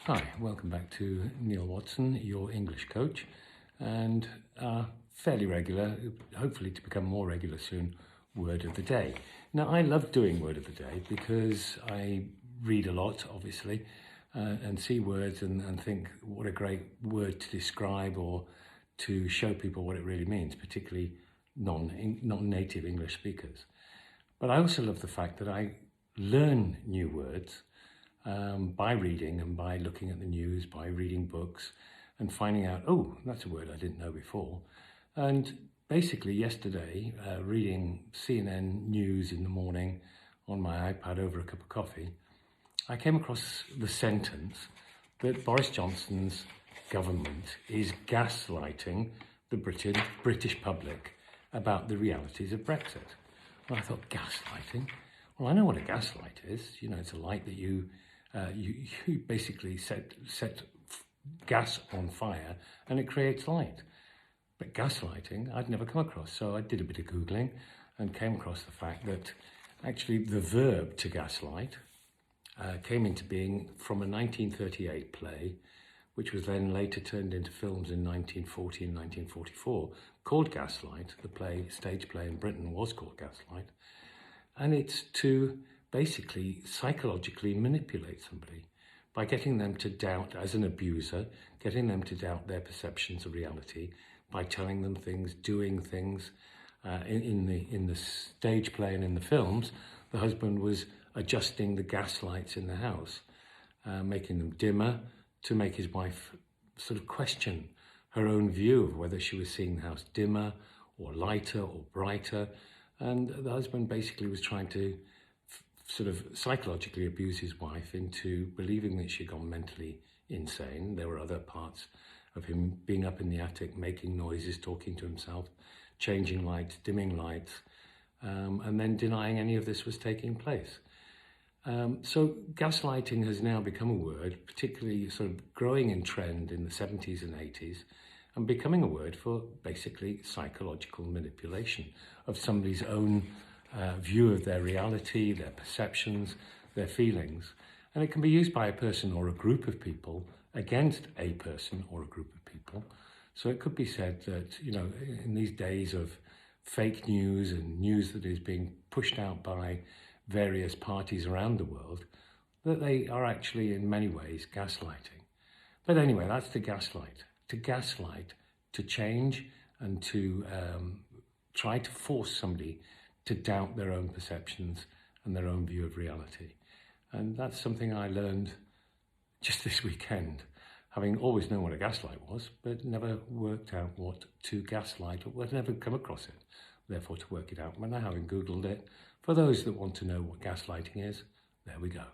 Hi, welcome back to Neil Watson, your English coach, and fairly regular, hopefully to become more regular soon, word of the day. Now, I love doing word of the day because I read a lot, obviously, and see words and think what a great word to describe or to show people what it really means, particularly non-native English speakers. But I also love the fact that I learn new words by reading and by looking at the news, by reading books and finding out, oh, that's a word I didn't know before. And basically yesterday, reading CNN news in the morning on my iPad over a cup of coffee, I came across the sentence that Boris Johnson's government is gaslighting the British public about the realities of Brexit. Well, I thought, gaslighting? Well, I know what a gaslight is. You know, it's a light that you basically set gas on fire and it creates light. But gaslighting, I'd never come across. So I did a bit of Googling and came across the fact that actually the verb to gaslight came into being from a 1938 play, which was then later turned into films in 1940 and 1944, called Gaslight. The stage play in Britain was called Gaslight. And it's to basically psychologically manipulate somebody by getting them to doubt, as an abuser, getting them to doubt their perceptions of reality by telling them things, doing things. In the stage play and in the films, the husband was adjusting the gas lights in the house, making them dimmer to make his wife sort of question her own view of whether she was seeing the house dimmer or lighter or brighter. And the husband basically was trying to sort of psychologically abuse his wife into believing that she'd gone mentally insane. There were other parts of him being up in the attic, making noises, talking to himself, changing lights, dimming lights, and then denying any of this was taking place. So gaslighting has now become a word, particularly sort of growing in trend in the 70s and 80s, and becoming a word for basically psychological manipulation of somebody's own view of their reality, their perceptions, their feelings. And it can be used by a person or a group of people against a person or a group of people. So it could be said that, you know, in these days of fake news and news that is being pushed out by various parties around the world, that they are actually in many ways gaslighting. But anyway, that's to gaslight. To gaslight, to change and to try to force somebody to doubt their own perceptions and their own view of reality. And that's something I learned just this weekend, having always known what a gaslight was, but never worked out what to gaslight, or never come across it, therefore to work it out. But now having Googled it, for those that want to know what gaslighting is, there we go.